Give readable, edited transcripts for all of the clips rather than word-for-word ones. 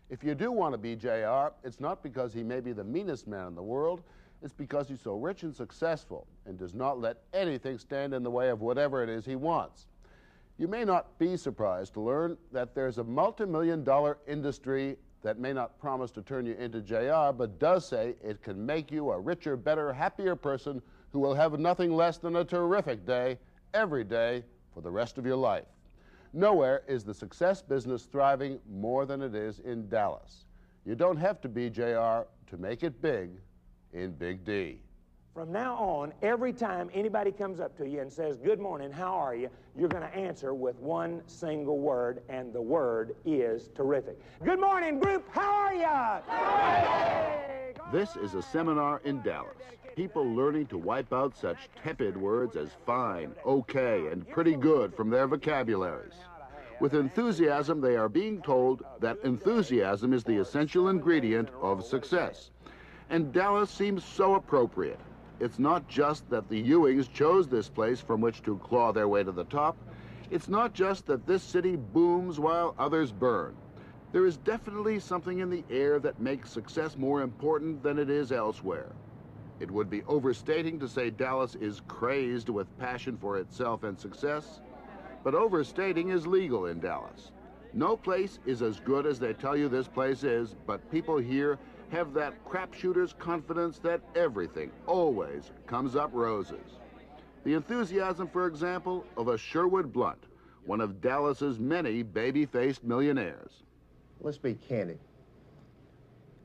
If you do want to be JR, it's not because he may be the meanest man in the world, it's because he's so rich and successful and does not let anything stand in the way of whatever it is he wants. You may not be surprised to learn that there's a multi-million-dollar industry that may not promise to turn you into JR, but does say it can make you a richer, better, happier person who will have nothing less than a terrific day every day for the rest of your life. Nowhere is the success business thriving more than it is in Dallas. You don't have to be JR to make it big in Big D. From now on, every time anybody comes up to you and says, "Good morning, how are you?" you're going to answer with one single word, and the word is terrific. Good morning, group, how are you? Terrific! This is a seminar in Dallas. People learning to wipe out such tepid words as fine, okay, and pretty good from their vocabularies. With enthusiasm, they are being told that enthusiasm is the essential ingredient of success. And Dallas seems so appropriate. It's not just that the Ewings chose this place from which to claw their way to the top. It's not just that this city booms while others burn. There is definitely something in the air that makes success more important than it is elsewhere. It would be overstating to say Dallas is crazed with passion for itself and success, but overstating is legal in Dallas. No place is as good as they tell you this place is, but people here have that crapshooter's confidence that everything always comes up roses. The enthusiasm, for example, of a Sherwood Blunt, one of Dallas's many baby-faced millionaires. Let's be candid.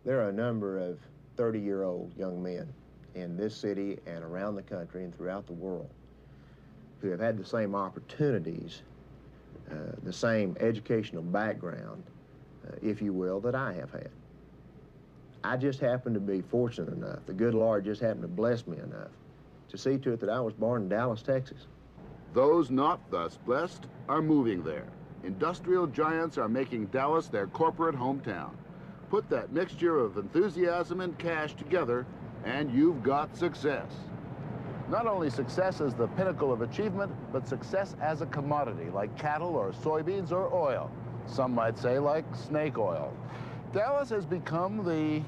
There are a number of 30-year-old young men in this city and around the country and throughout the world who have had the same opportunities, the same educational background, if you will, that I have had. I just happened to be fortunate enough, the good Lord just happened to bless me enough to see to it that I was born in Dallas, Texas. Those not thus blessed are moving there. Industrial giants are making Dallas their corporate hometown. Put that mixture of enthusiasm and cash together, and you've got success. Not only success as the pinnacle of achievement, but success as a commodity, like cattle or soybeans or oil. Some might say like snake oil. Dallas has become the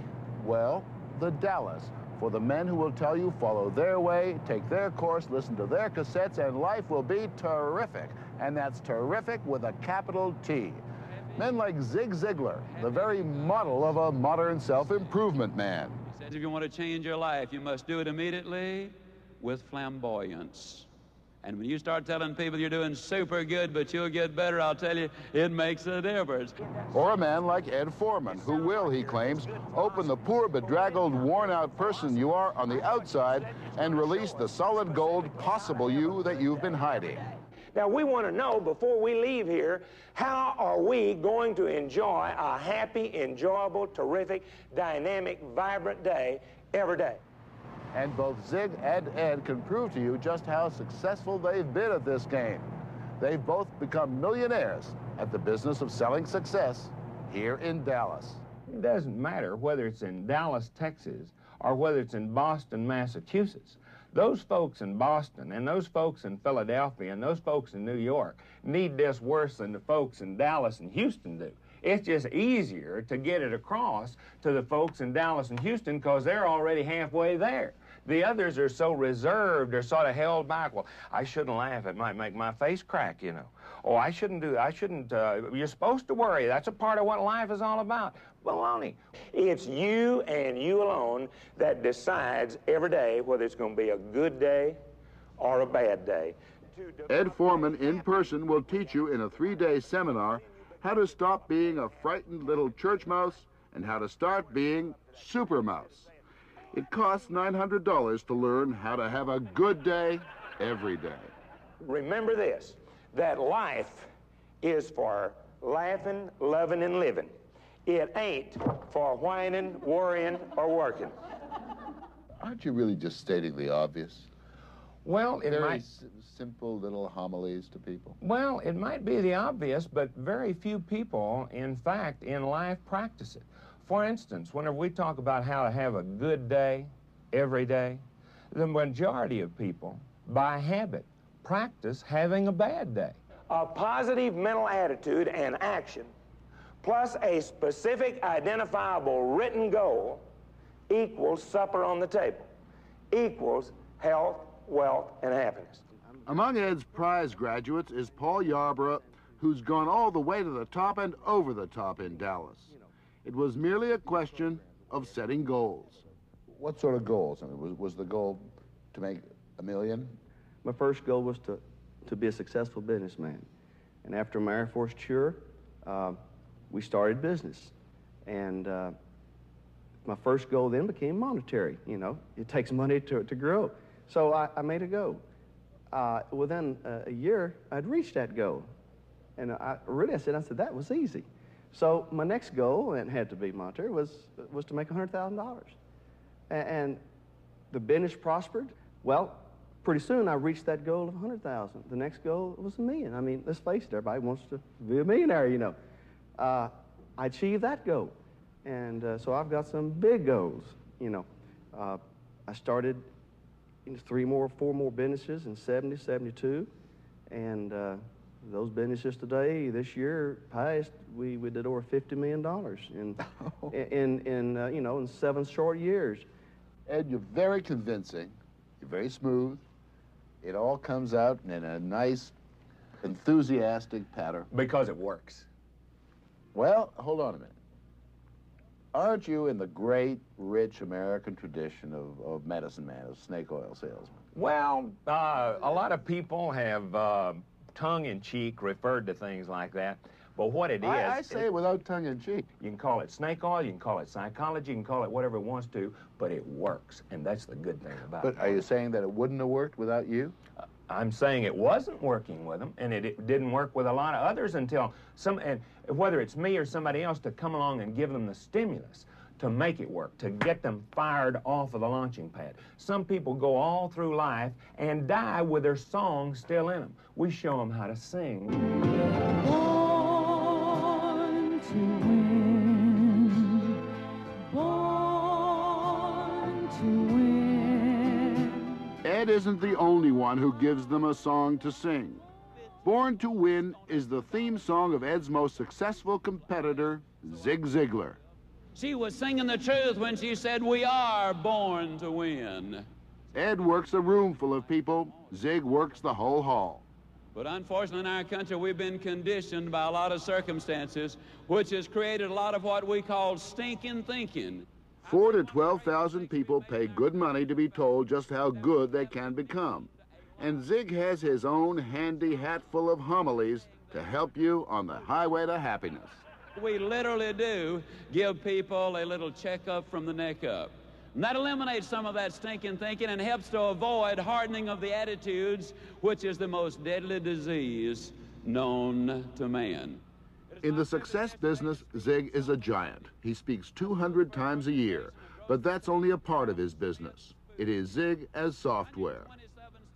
Dallas for the men who will tell you follow their way, take their course, listen to their cassettes, and life will be terrific. And that's terrific with a capital T. Men like Zig Ziglar, the very model of a modern self-improvement man. He says if you want to change your life, you must do it immediately with flamboyance. And when you start telling people you're doing super good, but you'll get better, I'll tell you, it makes a difference. Or a man like Ed Foreman, who will, he claims, open the poor, bedraggled, worn-out person you are on the outside and release the solid gold possible you that you've been hiding. Now, we want to know, before we leave here, how are we going to enjoy a happy, enjoyable, terrific, dynamic, vibrant day every day? And both Zig and Ed can prove to you just how successful they've been at this game. They've both become millionaires at the business of selling success here in Dallas. It doesn't matter whether it's in Dallas, Texas, or whether it's in Boston, Massachusetts. Those folks in Boston and those folks in Philadelphia and those folks in New York need this worse than the folks in Dallas and Houston do. It's just easier to get it across to the folks in Dallas and Houston because they're already halfway there. The others are so reserved, they're sort of held back. Well, I shouldn't laugh, it might make my face crack, you know. Oh, you're supposed to worry. That's a part of what life is all about. Baloney. It's you and you alone that decides every day whether it's going to be a good day or a bad day. Ed Foreman in person will teach you in a 3-day seminar how to stop being a frightened little church mouse and how to start being super mouse. It costs $900 to learn how to have a good day every day. Remember this, that life is for laughing, loving, and living. It ain't for whining, worrying, or working. Aren't you really just stating the obvious? Well, it Very might... simple little homilies to people. Well, it might be the obvious, but very few people, in fact, in life practice it. For instance, whenever we talk about how to have a good day every day, the majority of people, by habit, practice having a bad day. A positive mental attitude and action plus a specific identifiable written goal equals supper on the table, equals health, wealth, and happiness. Among Ed's prize graduates is Paul Yarborough, who's gone all the way to the top and over the top in Dallas. It was merely a question of setting goals. What sort of goals? I mean, was the goal to make $1 million? My first goal was to be a successful businessman. And after my Air Force tour, we started business. And my first goal then became monetary. You know, it takes money to grow. So I made a go. Within a year, I'd reached that goal. And I said, that was easy. So my next goal, and it had to be monetary, was to make $100,000. And the business prospered. Well, pretty soon I reached that goal of $100,000. The next goal was $1 million. I mean, let's face it, everybody wants to be a millionaire, you know. I achieved that goal. And so I've got some big goals, you know. I started 4 more businesses in 70, 72. And those businesses today, this year past, we did over $50 million in 7 short years. Ed, you're very convincing. You're very smooth. It all comes out in a nice, enthusiastic patter. Because it works. Well, hold on a minute. Aren't you in the great, rich American tradition of medicine man, of snake oil salesman? Well, a lot of people have tongue-in-cheek referred to things like that. But what it is... I say it without tongue-in-cheek. You can call it snake oil, you can call it psychology, you can call it whatever it wants to, but it works, and that's the good thing about it. But are you saying that it wouldn't have worked without you? I'm saying it wasn't working with them, and it didn't work with a lot of others until and whether it's me or somebody else, to come along and give them the stimulus to make it work, to get them fired off of the launching pad. Some people go all through life and die with their song still in them. We show them how to sing. Born to win, born to win. Ed isn't the only one who gives them a song to sing. Born to Win is the theme song of Ed's most successful competitor, Zig Ziglar. She was singing the truth when she said, "We are born to win." Ed works a room full of people. Zig works the whole hall. But unfortunately in our country, we've been conditioned by a lot of circumstances, which has created a lot of what we call stinking thinking. 4,000 to 12,000 people pay good money to be told just how good they can become. And Zig has his own handy hatful of homilies to help you on the highway to happiness. We literally do give people a little checkup from the neck up. And that eliminates some of that stinking thinking and helps to avoid hardening of the attitudes, which is the most deadly disease known to man. In the success business, Zig is a giant. He speaks 200 times a year, but that's only a part of his business. It is Zig as software.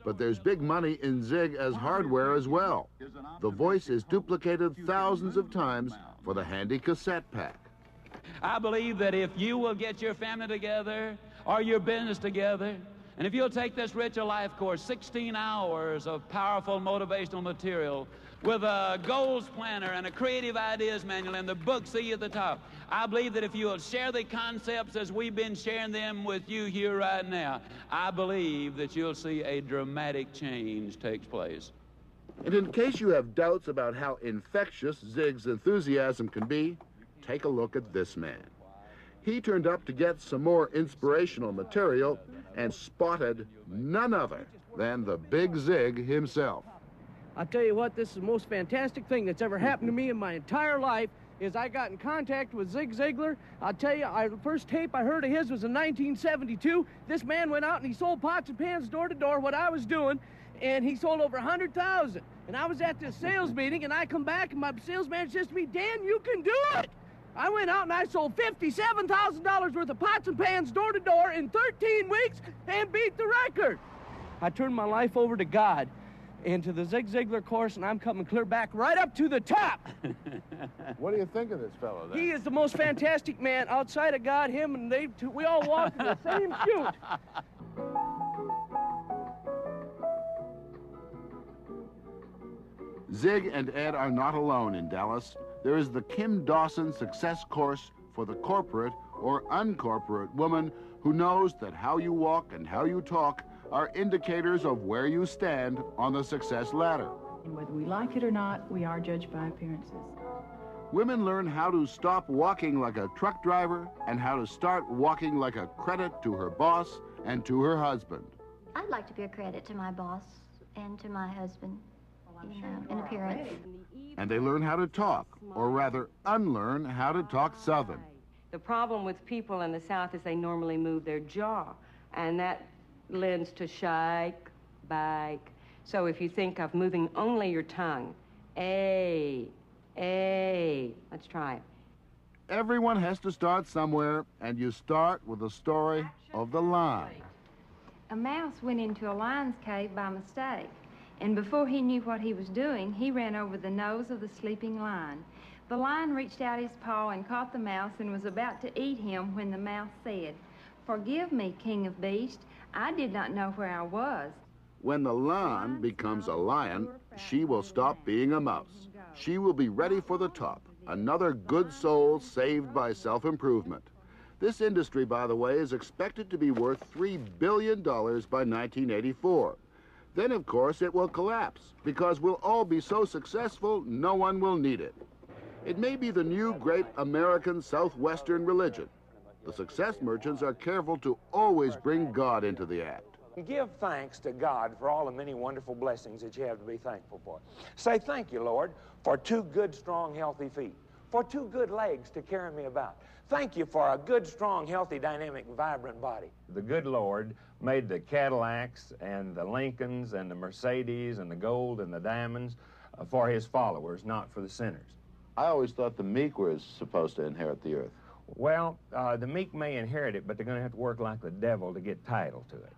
But there's big money in Zig as hardware as well. The voice is duplicated thousands of times for the handy cassette pack. I believe that if you will get your family together or your business together, and if you'll take this Richer Life course, 16 hours of powerful motivational material with a goals planner and a creative ideas manual and the book See at the top, I believe that if you will share the concepts as we've been sharing them with you here right now, I believe that you'll see a dramatic change takes place. And in case you have doubts about how infectious Zig's enthusiasm can be, take a look at this man. He turned up to get some more inspirational material and spotted none other than the Big Zig himself. I'll tell you what, this is the most fantastic thing that's ever happened to me in my entire life, is I got in contact with Zig Ziglar. I'll tell you, the first tape I heard of his was in 1972. This man went out and he sold pots and pans door to door, what I was doing, and he sold over 100,000. And I was at this sales meeting, and I come back, and my sales manager says to me, "Dan, you can do it." I went out and I sold $57,000 worth of pots and pans door to door in 13 weeks and beat the record. I turned my life over to God and to the Zig Ziglar course, and I'm coming clear back right up to the top. What do you think of this fellow, then? He is the most fantastic man. Outside of God, him and they, we all walk in the same chute. Zig and Ed are not alone in Dallas. there is the Kim Dawson Success Course for the corporate or uncorporate woman who knows that how you walk and how you talk are indicators of where you stand on the success ladder. And whether we like it or not, we are judged by appearances. Women learn how to stop walking like a truck driver and how to start walking like a credit to her boss and to her husband. I'd like to be a credit to my boss and to my husband, you know, in appearance. And they learn how to talk, or rather unlearn how to talk Southern. The problem with people in the South is they normally move their jaw, and that lends to shake, bake. So if you think of moving only your tongue, A, let's try it. Everyone has to start somewhere, and you start with the story of the lion. A mouse went into a lion's cave by mistake, and before he knew what he was doing, he ran over the nose of the sleeping lion. The lion reached out his paw and caught the mouse and was about to eat him when the mouse said, "Forgive me, King of Beasts, I did not know where I was." When the lion becomes a lion, she will stop being a mouse. She will be ready for the top, another good soul saved by self-improvement. This industry, by the way, is expected to be worth $3 billion by 1984. Then, of course, it will collapse, because we'll all be so successful, no one will need it. It may be the new great American Southwestern religion. The success merchants are careful to always bring God into the act. Give thanks to God for all the many wonderful blessings that you have to be thankful for. Say, thank you, Lord, for 2 good, strong, healthy feet, for 2 good legs to carry me about. Thank you for a good, strong, healthy, dynamic, vibrant body. The good Lord made the Cadillacs and the Lincolns and the Mercedes and the gold and the diamonds for his followers, not for the sinners. I always thought the meek were supposed to inherit the earth. Well, the meek may inherit it, but they're going to have to work like the devil to get title to it.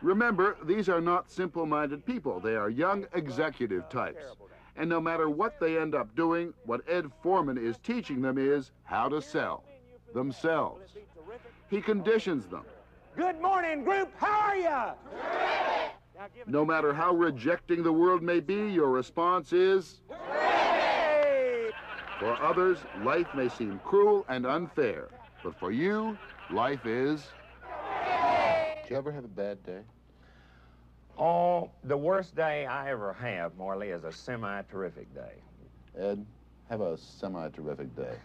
Remember, these are not simple-minded people. They are young executive types. And no matter what they end up doing, what Ed Foreman is teaching them is how to sell themselves. He conditions them. Good morning, group. How are you? No matter how rejecting the world may be, your response is... For others, life may seem cruel and unfair. But for you, life is... Did you ever have a bad day? Oh, the worst day I ever have, Morley, is a semi-terrific day. Ed, have a semi-terrific day.